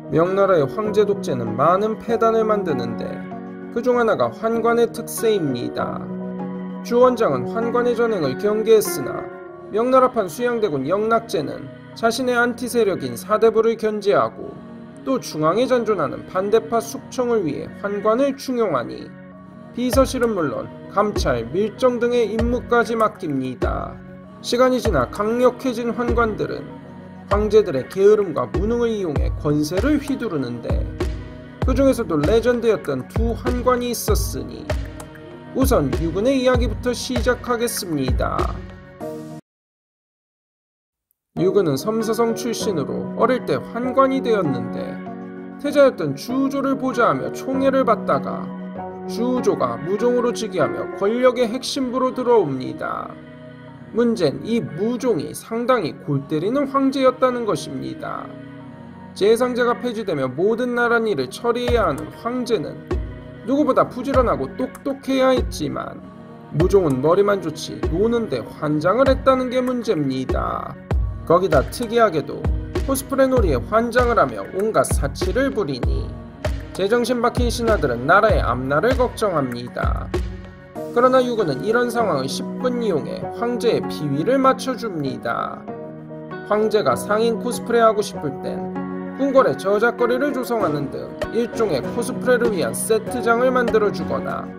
명나라의 황제 독재는 많은 폐단을 만드는데 그중 하나가 환관의 특세입니다. 주원장은 환관의 전횡을 경계했으나 명나라판 수양대군 영락제는 자신의 안티 세력인 사대부를 견제하고 또 중앙에 잔존하는 반대파 숙청을 위해 환관을 충용하니 비서실은 물론 감찰, 밀정 등의 임무까지 맡깁니다. 시간이 지나 강력해진 환관들은 황제들의 게으름과 무능을 이용해 권세를 휘두르는데 그 중에서도 레전드였던 두 환관이 있었으니 우선 유근의 이야기부터 시작하겠습니다. 유근은 섬서성 출신으로 어릴 때 환관이 되었는데 태자였던 주우조를 보좌하며 총애를 받다가 주우조가 무종으로 즉위하며 권력의 핵심부로 들어옵니다. 문제는 이 무종이 상당히 골 때리는 황제였다는 것입니다. 제상제가 폐지되며 모든 나란 일을 처리해야 하는 황제는 누구보다 부지런하고 똑똑해야 했지만 무종은 머리만 좋지 노는데 환장을 했다는 게 문제입니다. 거기다 특이하게도 코스프레 놀이에 환장을 하며 온갖 사치를 부리니 제정신 박힌 신하들은 나라의 앞날을 걱정합니다. 그러나 유근은 이런 상황을 10분 이용해 황제의 비위를 맞춰줍니다. 황제가 상인 코스프레하고 싶을 땐 궁궐에 저작거리를 조성하는 등 일종의 코스프레를 위한 세트장을 만들어주거나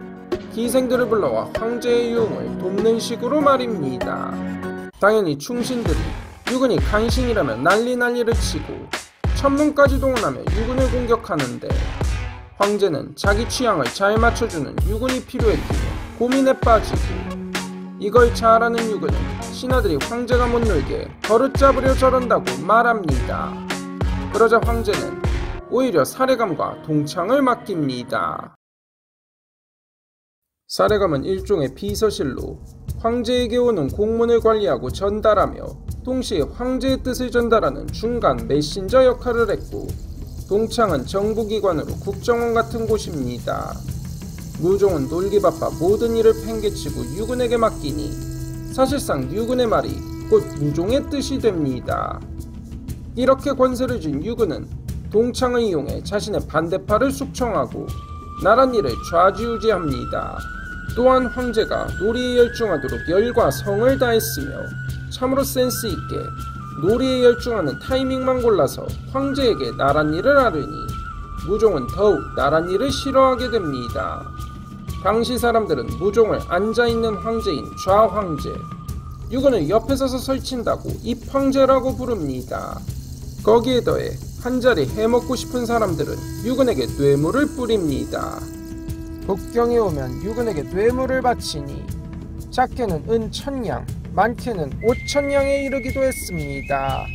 기생들을 불러와 황제의 유흥을 돕는 식으로 말입니다. 당연히 충신들이 유근이 간신이라면 난리를 치고 천문까지 동원하며 유근을 공격하는데 황제는 자기 취향을 잘 맞춰주는 유근이 필요했기에 고민에 빠지고 이걸 잘 아는 유근은 신하들이 황제가 못 놀게 버릇 잡으려 저런다고 말합니다. 그러자 황제는 오히려 사례감과 동창을 맡깁니다. 사례감은 일종의 비서실로 황제에게 오는 공문을 관리하고 전달하며 동시에 황제의 뜻을 전달하는 중간 메신저 역할을 했고 동창은 정부기관으로 국정원 같은 곳입니다. 무종은 놀기 바빠 모든 일을 팽개치고 유근에게 맡기니 사실상 유근의 말이 곧 무종의 뜻이 됩니다. 이렇게 권세를 쥔 유근은 동창을 이용해 자신의 반대파를 숙청하고 나란 일을 좌지우지합니다. 또한 황제가 놀이에 열중하도록 열과 성을 다했으며 참으로 센스있게 놀이에 열중하는 타이밍만 골라서 황제에게 나란 일을 하려니 무종은 더욱 나란 일을 싫어하게 됩니다. 당시 사람들은 무종을 앉아있는 황제인 좌황제, 유근을 옆에 서서 설친다고 입황제라고 부릅니다. 거기에 더해 한자리 해먹고 싶은 사람들은 유근에게 뇌물을 뿌립니다. 북경에 오면 유근에게 뇌물을 바치니 작게는 은 1000냥, 많게는 5000냥에 이르기도 했습니다.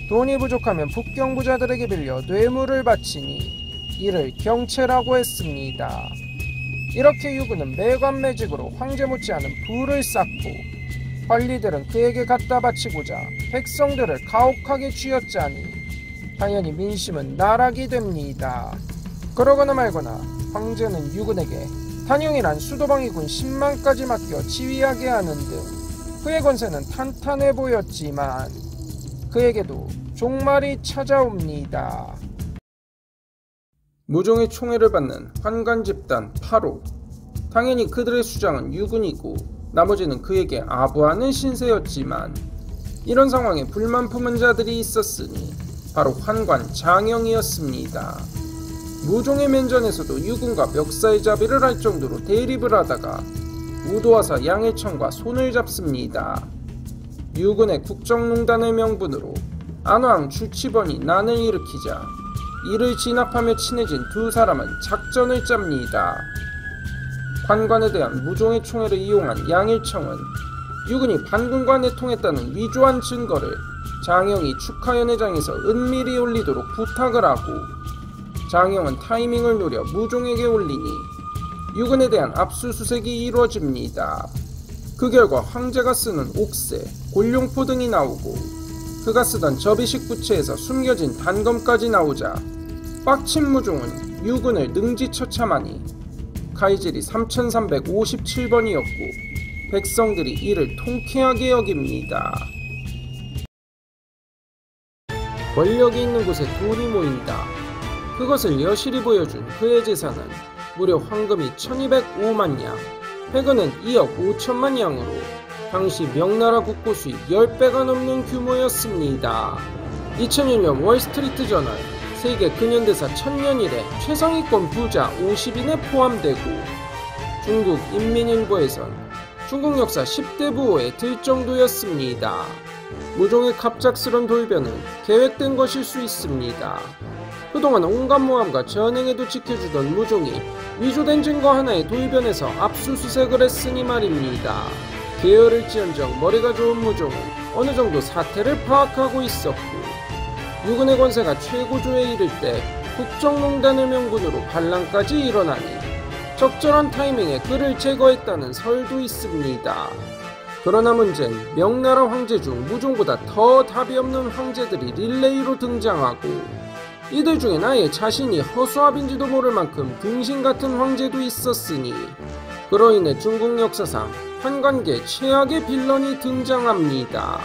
돈이 부족하면 북경 부자들에게 빌려 뇌물을 바치니 이를 경채라고 했습니다. 이렇게 유근은 매관매직으로 황제 못지않은 부를 쌓고 관리들은 그에게 갖다 바치고자 백성들을 가혹하게 쥐어짜니 당연히 민심은 나락이 됩니다. 그러거나 말거나 황제는 유근에게 단용이란 수도방위군 10만까지 맡겨 지휘하게 하는 등 그의 권세는 탄탄해 보였지만 그에게도 종말이 찾아옵니다. 무종의 총애를 받는 환관 집단 8호. 당연히 그들의 수장은 유근이고 나머지는 그에게 아부하는 신세였지만 이런 상황에 불만 품은 자들이 있었으니 바로 환관 장영이었습니다. 무종의 면전에서도 유근과 멱살잡이를 할 정도로 대립을 하다가 우도하사 양해청과 손을 잡습니다. 유근의 국정농단의 명분으로 안왕 주치번이 난을 일으키자 이를 진압하며 친해진 두 사람은 작전을 짭니다. 환관에 대한 무종의 총애를 이용한 양일청은 유근이 반군과 내통했다는 위조한 증거를 장영이 축하연회장에서 은밀히 올리도록 부탁을 하고 장영은 타이밍을 노려 무종에게 올리니 유근에 대한 압수수색이 이루어집니다. 그 결과 황제가 쓰는 옥새, 골룡포 등이 나오고 그가 쓰던 접이식 부채에서 숨겨진 단검까지 나오자 빡친 무종은 유근을 능지처참하니 칼질이 3357번이었고 백성들이 이를 통쾌하게 여깁니다. 권력이 있는 곳에 돈이 모인다. 그것을 여실히 보여준 그의 재산은 무려 황금이 1205만 양, 패거는 2억 5천만 양으로 당시 명나라 국고 수입 10배가 넘는 규모였습니다. 2001년 월스트리트 저널 세계 근현대사 1000년 이래 최상위권 부자 50인에 포함되고 중국 인민일보에선 중국 역사 10대 부호에 들 정도였습니다. 무종의 갑작스런 돌변은 계획된 것일 수 있습니다. 그동안 온갖 모함과 전행에도 지켜주던 무종이 위조된 증거 하나의 돌변에서 압수수색을 했으니 말입니다. 게으를지언정 머리가 좋은 무종은 어느 정도 사태를 파악하고 있었고 유근의 권세가 최고조에 이를 때 국정농단을 명분으로 반란까지 일어나니 적절한 타이밍에 그를 제거했다는 설도 있습니다. 그러나 문제는 명나라 황제 중 무종보다 더 답이 없는 황제들이 릴레이로 등장하고 이들 중엔 아예 자신이 허수아비인지도 모를 만큼 등신같은 황제도 있었으니 그로 인해 중국 역사상 한관계 최악의 빌런이 등장합니다.